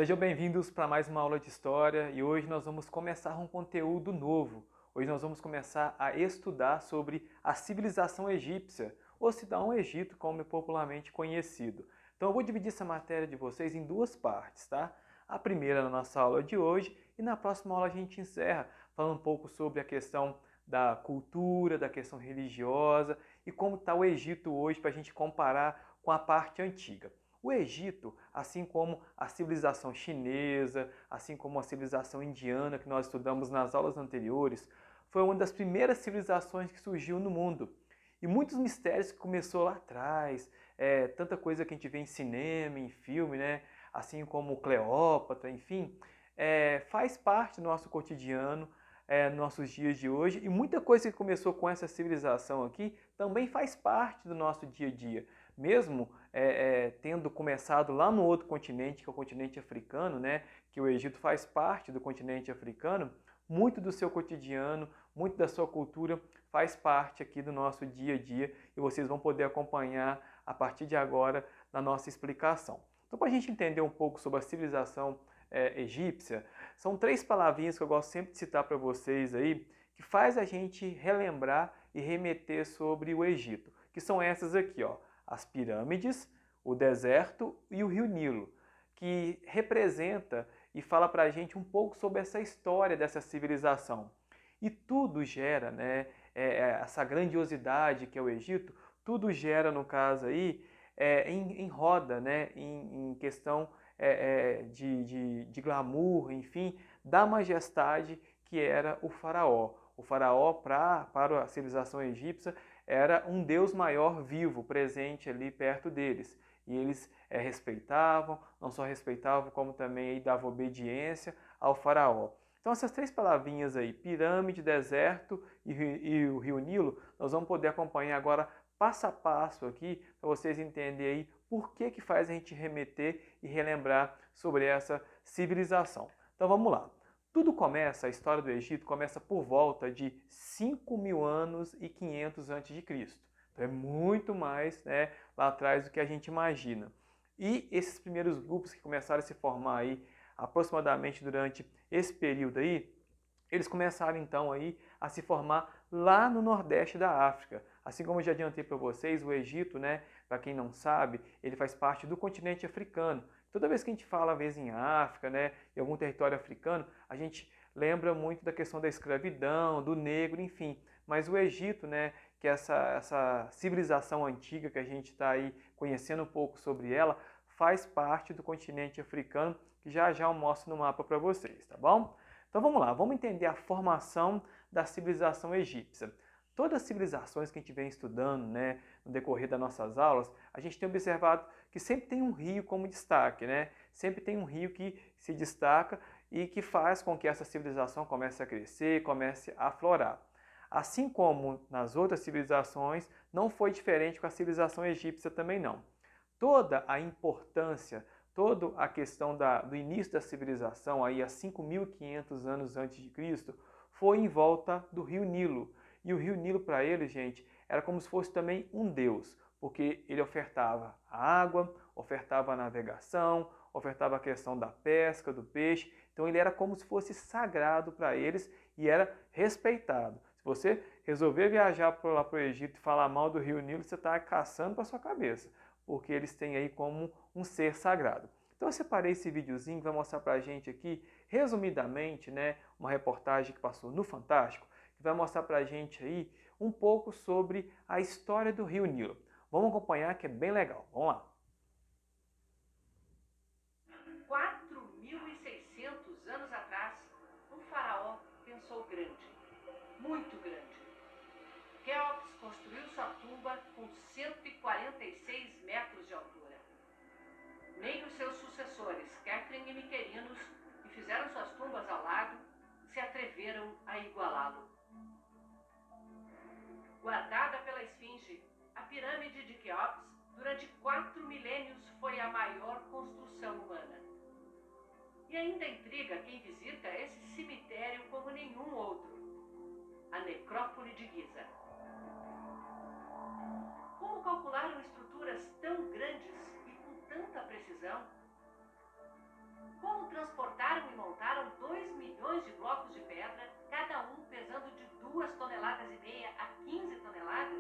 Sejam bem-vindos para mais uma aula de História e hoje nós vamos começar um conteúdo novo. Hoje nós vamos começar a estudar sobre a civilização egípcia, ou Cidão Egito, como é popularmente conhecido. Então eu vou dividir essa matéria de vocês em duas partes, tá? A primeira na nossa aula de hoje e na próxima aula a gente encerra falando um pouco sobre a questão da cultura, da questão religiosa e como está o Egito hoje para a gente comparar com a parte antiga. O Egito, assim como a civilização chinesa, assim como a civilização indiana que nós estudamos nas aulas anteriores, foi uma das primeiras civilizações que surgiu no mundo. E muitos mistérios que começou lá atrás, tanta coisa que a gente vê em cinema, em filme, né? Assim como Cleópatra, enfim, faz parte do nosso cotidiano, nossos dias de hoje, e muita coisa que começou com essa civilização aqui também faz parte do nosso dia a dia. Mesmo tendo começado lá no outro continente, que é o continente africano, né, que o Egito faz parte do continente africano, muito do seu cotidiano, muito da sua cultura faz parte aqui do nosso dia a dia e vocês vão poder acompanhar a partir de agora na nossa explicação. Então, para a gente entender um pouco sobre a civilização egípcia, são três palavrinhas que eu gosto sempre de citar para vocês aí, que faz a gente relembrar e remeter sobre o Egito, que são essas aqui, ó, as pirâmides, o deserto e o rio Nilo, que representa e fala para a gente um pouco sobre essa história dessa civilização. E tudo gera, né, essa grandiosidade que é o Egito, tudo gera, no caso aí, em roda, né, em questão de glamour, enfim, da majestade que era o faraó. O faraó, para a civilização egípcia, era um deus maior vivo, presente ali perto deles. E eles respeitavam, não só respeitavam, como também davam obediência ao faraó. Então essas três palavrinhas aí, pirâmide, deserto e o rio Nilo, nós vamos poder acompanhar agora passo a passo aqui, para vocês entenderem aí por que faz a gente remeter e relembrar sobre essa civilização. Então vamos lá. Tudo começa, a história do Egito começa por volta de 5.000 anos e 500 a.C. Então é muito mais, né, lá atrás do que a gente imagina. E esses primeiros grupos que começaram a se formar aí aproximadamente durante esse período aí, eles começaram então aí a se formar lá no nordeste da África. Assim como eu já adiantei para vocês, o Egito, né, para quem não sabe, ele faz parte do continente africano. Toda vez que a gente fala, às vezes, em África, né, em algum território africano, a gente lembra muito da questão da escravidão, do negro, enfim. Mas o Egito, né, que é essa civilização antiga que a gente está aí conhecendo um pouco sobre ela, faz parte do continente africano, que já já eu mostro no mapa para vocês, tá bom? Então vamos lá, vamos entender a formação da civilização egípcia. Todas as civilizações que a gente vem estudando, né, no decorrer das nossas aulas, a gente tem observado que sempre tem um rio como destaque, né? Sempre tem um rio que se destaca e que faz com que essa civilização comece a crescer, comece a aflorar. Assim como nas outras civilizações, não foi diferente com a civilização egípcia também não. Toda a importância, toda a questão do início da civilização, aí há 5.500 anos antes de Cristo, foi em volta do rio Nilo. E o rio Nilo para eles, gente, era como se fosse também um deus, porque ele ofertava a água, ofertava a navegação, ofertava a questão da pesca, do peixe. Então ele era como se fosse sagrado para eles e era respeitado. Se você resolver viajar lá para o Egito e falar mal do rio Nilo, você está caçando para sua cabeça, porque eles têm aí como um ser sagrado. Então eu separei esse videozinho que vai mostrar para a gente aqui, resumidamente, né, uma reportagem que passou no Fantástico, que vai mostrar para a gente aí um pouco sobre a história do rio Nilo. Vamos acompanhar que é bem legal. Vamos lá. 4.600 anos atrás, um faraó pensou grande, muito grande. Quéops construiu sua tumba com 146 metros de altura. Nem os seus sucessores, Khephren e Miquerinos, que fizeram suas tumbas ao lado, se atreveram a igualá-lo. Guardada pela Esfinge, a pirâmide de Quéops, durante 4 milênios, foi a maior construção humana. E ainda intriga quem visita esse cemitério como nenhum outro, a Necrópole de Giza. Como calcularam estruturas tão grandes e com tanta precisão? Como transportaram e montaram 2 milhões de blocos de pedra, cada um pesando de 2,5 toneladas a 15 toneladas?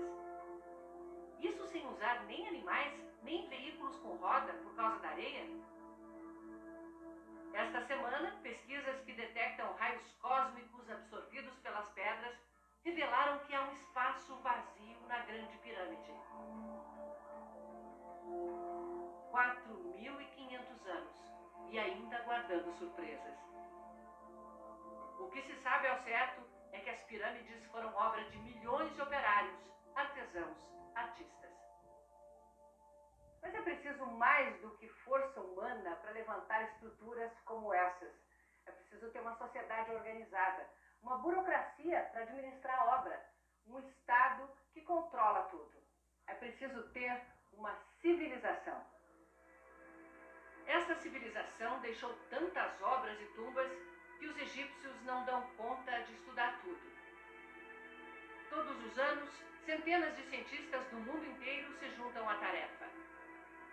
Isso sem usar nem animais, nem veículos com roda por causa da areia? Esta semana, pesquisas que detectam raios cósmicos absorvidos pelas pedras revelaram que há um espaço vazio na Grande Pirâmide. 4.500 anos e ainda guardando surpresas. O que se sabe ao certo é que as pirâmides foram obra de milhões de operários, artesãos, artistas. Mas é preciso mais do que força humana para levantar estruturas como essas. É preciso ter uma sociedade organizada, uma burocracia para administrar a obra, um Estado que controla tudo. É preciso ter uma civilização. Essa civilização deixou tantas obras e tumbas que os egípcios não dão conta de estudar tudo. Todos os anos, centenas de cientistas do mundo inteiro se juntam à tarefa.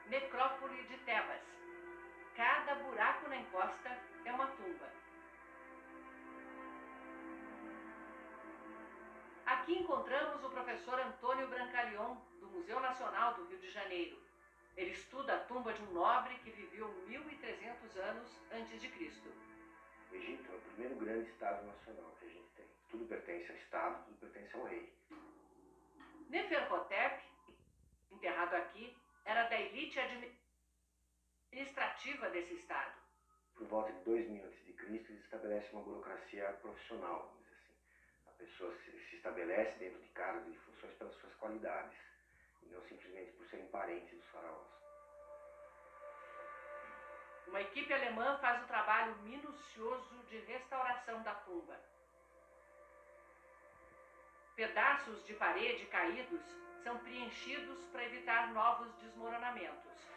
Necrópole de Tebas. Cada buraco na encosta é uma tumba. Aqui encontramos o professor Antônio Brancaleon, do Museu Nacional do Rio de Janeiro. Ele estuda a tumba de um nobre que viveu 1.300 anos antes de Cristo. O Egito é o primeiro grande Estado nacional que a gente tem. Tudo pertence ao Estado, tudo pertence ao rei. Neferhotep, enterrado aqui, era da elite administrativa desse Estado. Por volta de 2000 a.C., eles estabelecem uma burocracia profissional, vamos dizer assim. A pessoa se estabelece dentro de cargos e de funções pelas suas qualidades, e não simplesmente por serem parentes dos faraós. Uma equipe alemã faz o trabalho minucioso de restauração da tumba. Pedaços de parede caídos são preenchidos para evitar novos desmoronamentos.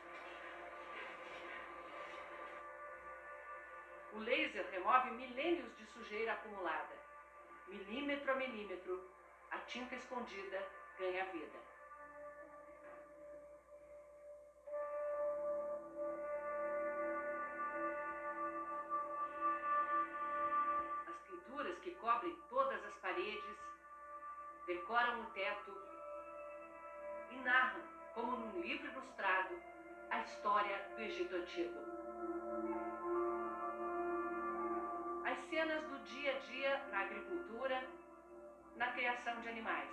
O laser remove milênios de sujeira acumulada. Milímetro a milímetro, a tinta escondida ganha vida. As pinturas que cobrem todas as paredes, decoram o teto e narram, como num livro ilustrado, a história do Egito Antigo. As cenas do dia a dia na agricultura, na criação de animais.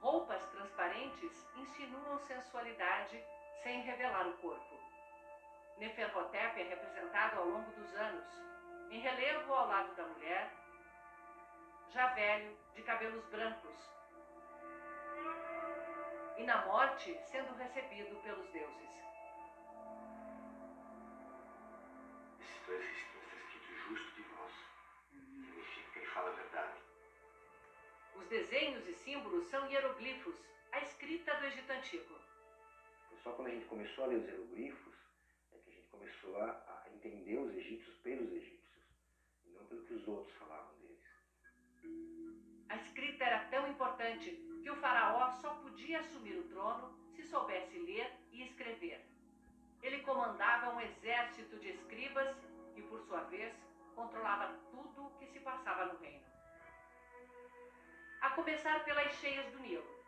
Roupas transparentes insinuam sensualidade sem revelar o corpo. Neferhotep é representado ao longo dos anos, em relevo ao lado da mulher, já velho, de cabelos brancos, e na morte sendo recebido pelos deuses. Esses dois risquinhos está escrito justo de vós. Significa que ele fala a verdade. Os desenhos e símbolos são hieroglifos, a escrita do Egito Antigo. Só quando a gente começou a ler os hieroglifos, é que a gente começou a entender os egípcios pelos egípcios, e não pelo que os outros falavam deles. A escrita era tão importante que o faraó só podia assumir o trono se soubesse ler e escrever. Ele comandava um exército de escribas e, por sua vez, controlava tudo o que se passava no reino. A começar pelas cheias do Nilo.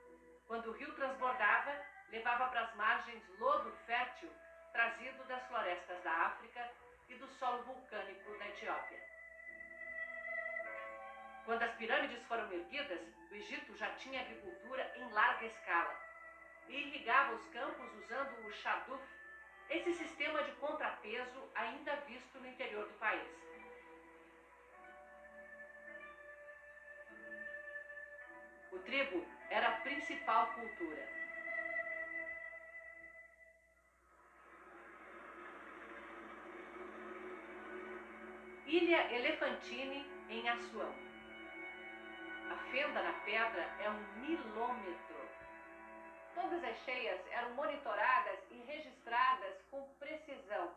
Quando o rio transbordava, levava para as margens lodo fértil trazido das florestas da África e do solo vulcânico da Etiópia. Quando as pirâmides foram erguidas, o Egito já tinha agricultura em larga escala e irrigava os campos usando o shaduf, esse sistema de contrapeso ainda visto no interior do país. O trigo era a principal cultura. Ilha Elefantine, em Assuã. A fenda na pedra é 1 milômetro. Todas as cheias eram monitoradas e registradas com precisão.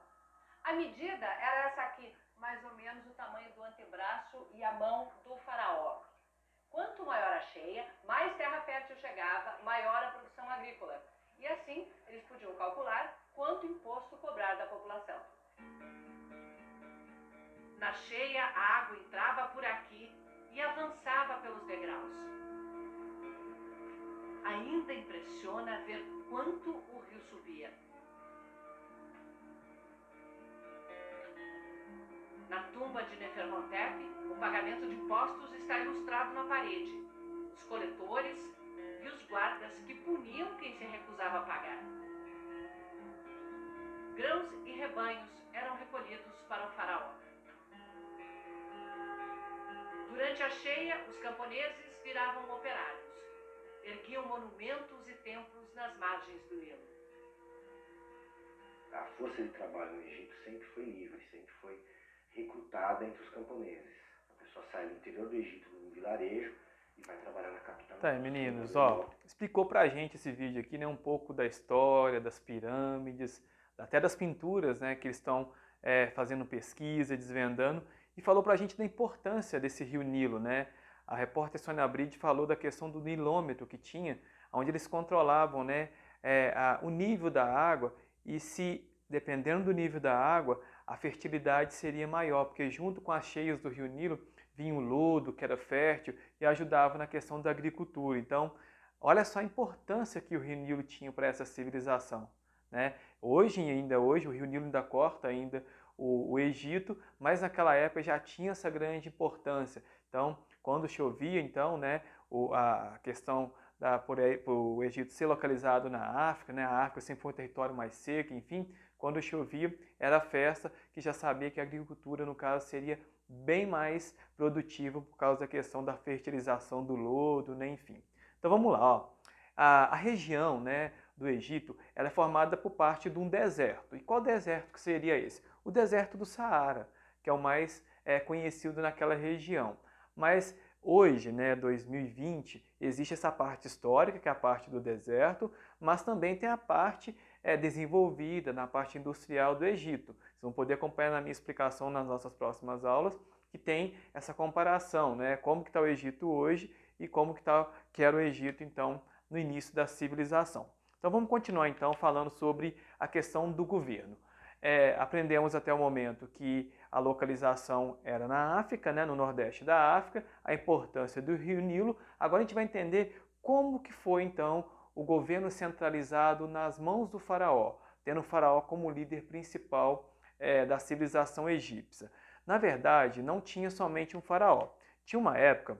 A medida era essa aqui, mais ou menos o tamanho do antebraço e a mão do faraó. Quanto maior a cheia, mais terra fértil chegava, maior a produção agrícola. E assim, eles podiam calcular quanto imposto cobrar da população. Na cheia, a água entrava por aqui e avançava pelos degraus. Ainda impressiona ver quanto o rio subia. Na tumba de Neferhotep, o pagamento de impostos está ilustrado na parede. Os coletores e os guardas que puniam quem se recusava a pagar. Grãos e rebanhos eram recolhidos para o faraó. Durante a cheia, os camponeses viravam operários. Erguiam monumentos e templos nas margens do Nilo. A força de trabalho no Egito sempre foi livre, sempre foi recrutada entre os camponeses. A pessoa sai do interior do Egito, num vilarejo, e vai trabalhar na capital. Tá, meninos, ó, explicou pra gente esse vídeo aqui, né, um pouco da história, das pirâmides, até das pinturas, né, que eles estão fazendo pesquisa, desvendando, e falou pra gente da importância desse rio Nilo, né? A repórter Sônia Bride falou da questão do nilômetro que tinha, onde eles controlavam, né, o nível da água, e se, dependendo do nível da água, a fertilidade seria maior, porque junto com as cheias do rio Nilo vinha o lodo, que era fértil, e ajudava na questão da agricultura. Então, olha só a importância que o rio Nilo tinha para essa civilização, né? Hoje, o rio Nilo ainda corta ainda o Egito, mas naquela época já tinha essa grande importância. Então, quando chovia, então, né, a questão por o Egito ser localizado na África, né, a África sempre foi um território mais seco, enfim, quando chovia era festa, que já sabia que a agricultura, no caso, seria bem mais produtiva por causa da questão da fertilização do lodo, né, enfim. Então vamos lá, ó. A região, né, do Egito, ela é formada por parte de um deserto. E qual deserto que seria esse? O deserto do Saara, que é o mais conhecido naquela região. Mas hoje, né, 2020, existe essa parte histórica, que é a parte do deserto, mas também tem a parte desenvolvida na parte industrial do Egito. Vocês vão poder acompanhar na minha explicação nas nossas próximas aulas, que tem essa comparação, né, como que está o Egito hoje e como que era o Egito, então, no início da civilização. Então vamos continuar, então, falando sobre a questão do governo. Aprendemos até o momento que a localização era na África, né, no nordeste da África, a importância do rio Nilo. Agora a gente vai entender como que foi, então, o governo centralizado nas mãos do faraó, tendo o faraó como líder principal da civilização egípcia. Na verdade, não tinha somente um faraó. Tinha uma época,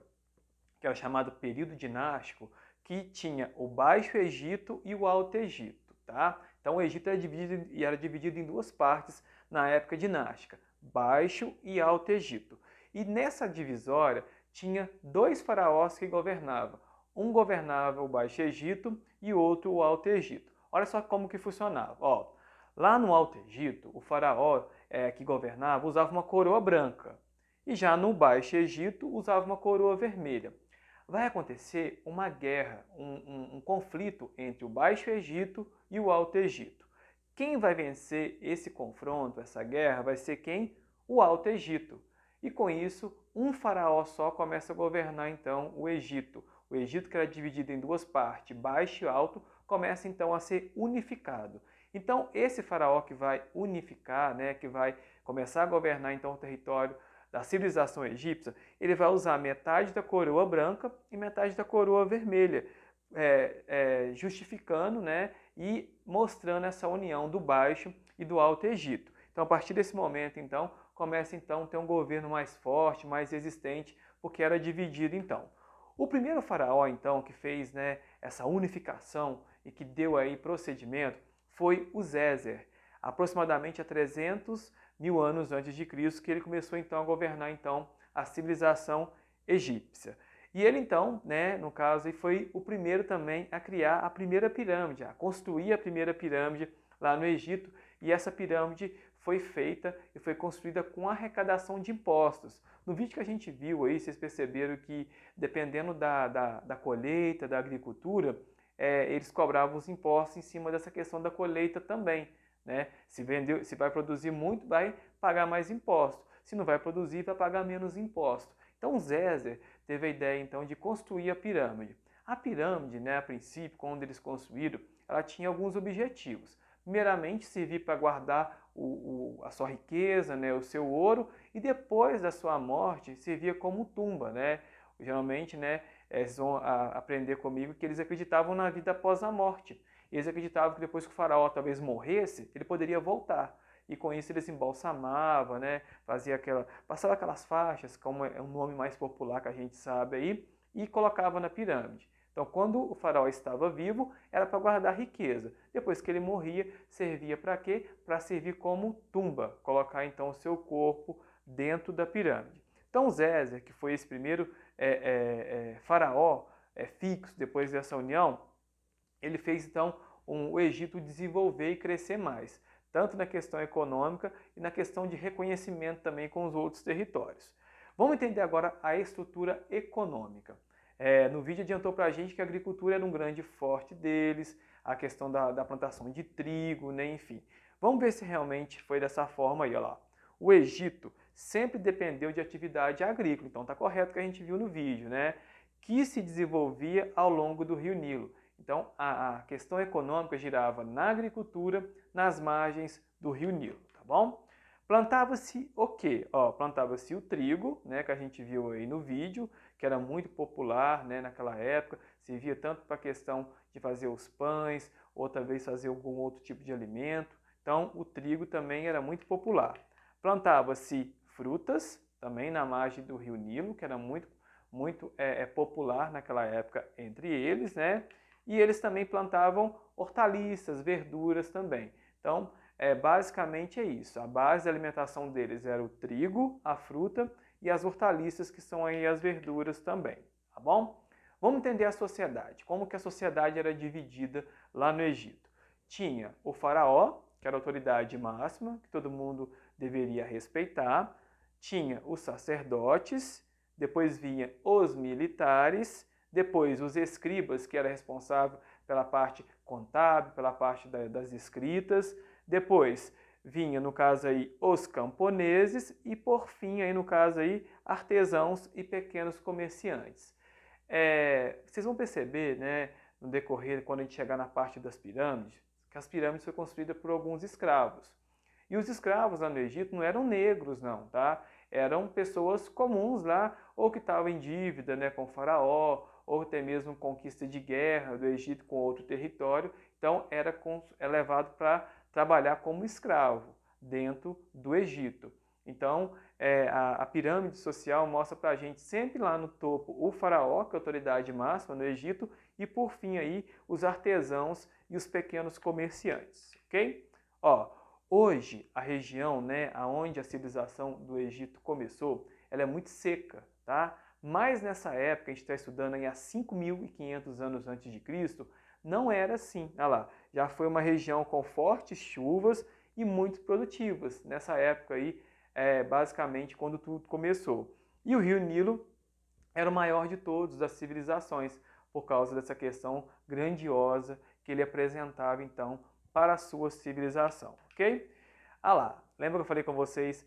que era chamado período dinástico, que tinha o Baixo Egito e o Alto Egito, tá? Então o Egito era dividido em duas partes na época dinástica, Baixo e Alto Egito. E nessa divisória tinha dois faraós que governavam. Um governava o Baixo Egito e outro o Alto Egito. Olha só como que funcionava. Ó, lá no Alto Egito, o faraó que governava usava uma coroa branca. E já no Baixo Egito usava uma coroa vermelha. Vai acontecer uma guerra, um conflito entre o Baixo Egito e o Alto Egito. Quem vai vencer esse confronto, essa guerra, vai ser quem? O Alto Egito. E com isso, um faraó só começa a governar então o Egito. O Egito, que era dividido em duas partes, Baixo e Alto, começa então a ser unificado. Então, esse faraó que vai unificar, né, que vai começar a governar então o território da civilização egípcia, ele vai usar metade da coroa branca e metade da coroa vermelha, justificando, né, e mostrando essa união do Baixo e do Alto Egito. Então, a partir desse momento, então, começa então a ter um governo mais forte, mais resistente, porque era dividido então. O primeiro faraó, então, que fez, né, essa unificação e que deu aí procedimento foi o Djeser, aproximadamente há 300 mil anos antes de Cristo, que ele começou então a governar então a civilização egípcia. E ele então, né, no caso, foi o primeiro também a criar a primeira pirâmide, a construir a primeira pirâmide lá no Egito, e essa pirâmide foi feita e foi construída com arrecadação de impostos. No vídeo que a gente viu aí, vocês perceberam que dependendo da colheita, da agricultura, eles cobravam os impostos em cima dessa questão da colheita também. Né? Se vai produzir muito, vai pagar mais imposto. Se não vai produzir, vai pagar menos imposto. Então o Djeser teve a ideia então de construir a pirâmide. A pirâmide, né, a princípio, quando eles construíram, ela tinha alguns objetivos. Primeiramente, servir para guardar a sua riqueza, né, o seu ouro, e depois da sua morte servia como tumba, né? Geralmente, né, eles vão aprender comigo que eles acreditavam na vida após a morte. Eles acreditavam que depois que o faraó talvez morresse, ele poderia voltar. E com isso eles embalsamavam, né, passava aquelas faixas, como é um nome mais popular que a gente sabe aí, e colocava na pirâmide. Então, quando o faraó estava vivo, era para guardar riqueza. Depois que ele morria, servia para quê? Para servir como tumba, colocar então o seu corpo dentro da pirâmide. Então, Zézer, que foi esse primeiro faraó fixo depois dessa união, ele fez então o Egito desenvolver e crescer mais, tanto na questão econômica e na questão de reconhecimento também com os outros territórios. Vamos entender agora a estrutura econômica. No vídeo adiantou para a gente que a agricultura era um grande forte deles, a questão da plantação de trigo, né, enfim. Vamos ver se realmente foi dessa forma aí, olha lá. O Egito sempre dependeu de atividade agrícola, então está correto o que a gente viu no vídeo, né? Que se desenvolvia ao longo do Rio Nilo. Então a questão econômica girava na agricultura, nas margens do Rio Nilo, tá bom? Plantava-se o quê? Plantava-se o trigo, né, que a gente viu aí no vídeo, que era muito popular, né, naquela época, servia tanto para a questão de fazer os pães, ou talvez fazer algum outro tipo de alimento. Então, o trigo também era muito popular. Plantava-se frutas, também na margem do Rio Nilo, que era muito popular naquela época entre eles, né? E eles também plantavam hortaliças, verduras também. Então, basicamente é isso. A base da alimentação deles era o trigo, a fruta e as hortaliças, que são aí as verduras também, tá bom? Vamos entender a sociedade. Como que a sociedade era dividida lá no Egito? Tinha o faraó, que era a autoridade máxima, que todo mundo deveria respeitar. Tinha os sacerdotes, depois vinha os militares, depois os escribas, que era responsável pela parte contábil, pela parte das escritas. Depois vinha, no caso aí, os camponeses e, por fim, aí, no caso aí, artesãos e pequenos comerciantes. Vocês vão perceber, né, no decorrer, quando a gente chegar na parte das pirâmides, que as pirâmides foram construídas por alguns escravos. E os escravos lá no Egito não eram negros, não, tá? Eram pessoas comuns lá, ou que estavam em dívida, né, com o faraó, ou até mesmo conquista de guerra do Egito com outro território. Então, era levado para trabalhar como escravo dentro do Egito. Então, a pirâmide social mostra para a gente sempre lá no topo o faraó, que é a autoridade máxima no Egito, e por fim aí os artesãos e os pequenos comerciantes, ok? Hoje a região, né, aonde a civilização do Egito começou, ela é muito seca, tá? Mas nessa época, a gente está estudando aí há 5.500 anos antes de Cristo, não era assim. Olha lá, já foi uma região com fortes chuvas e muito produtivas. Nessa época aí, basicamente, quando tudo começou. E o Rio Nilo era o maior de todos das civilizações, por causa dessa questão grandiosa que ele apresentava, então, para a sua civilização, ok? Lá, lembra que eu falei com vocês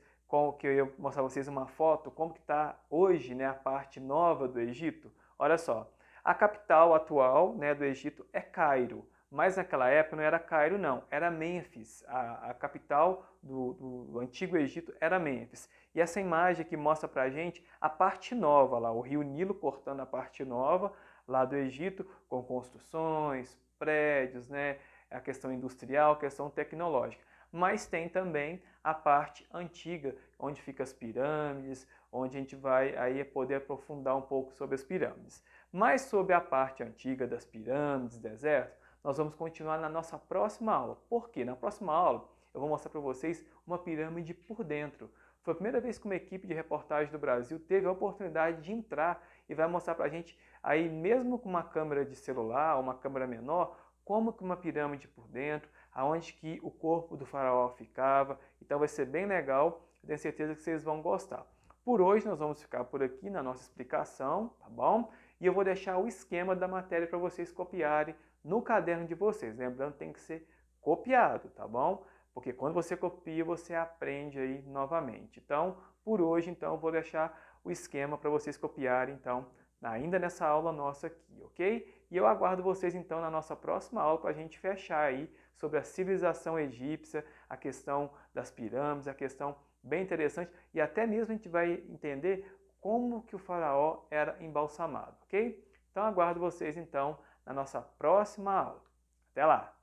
que eu ia mostrar para vocês uma foto, como que está hoje, né, a parte nova do Egito? Olha só, a capital atual, né, do Egito é Cairo, mas naquela época não era Cairo não, era Mênfis, a capital do antigo Egito era Mênfis. E essa imagem aqui mostra para a gente a parte nova lá, o rio Nilo cortando a parte nova lá do Egito, com construções, prédios, né, a questão industrial, a questão tecnológica. Mas tem também a parte antiga, onde ficam as pirâmides, onde a gente vai aí poder aprofundar um pouco sobre as pirâmides. Mas sobre a parte antiga das pirâmides, deserto, nós vamos continuar na nossa próxima aula. Por quê? Na próxima aula eu vou mostrar para vocês uma pirâmide por dentro. Foi a primeira vez que uma equipe de reportagem do Brasil teve a oportunidade de entrar e vai mostrar para a gente, aí mesmo com uma câmera de celular, uma câmera menor, como que uma pirâmide por dentro, aonde que o corpo do faraó ficava. Então vai ser bem legal, tenho certeza que vocês vão gostar. Por hoje nós vamos ficar por aqui na nossa explicação, tá bom? E eu vou deixar o esquema da matéria para vocês copiarem no caderno de vocês. Lembrando, tem que ser copiado, tá bom? Porque quando você copia, você aprende aí novamente. Então, por hoje, então, eu vou deixar o esquema para vocês copiarem, então, ainda nessa aula nossa aqui, ok? E eu aguardo vocês então na nossa próxima aula para a gente fechar aí sobre a civilização egípcia, a questão das pirâmides, a questão bem interessante, e até mesmo a gente vai entender como que o faraó era embalsamado, ok? Então aguardo vocês então na nossa próxima aula. Até lá!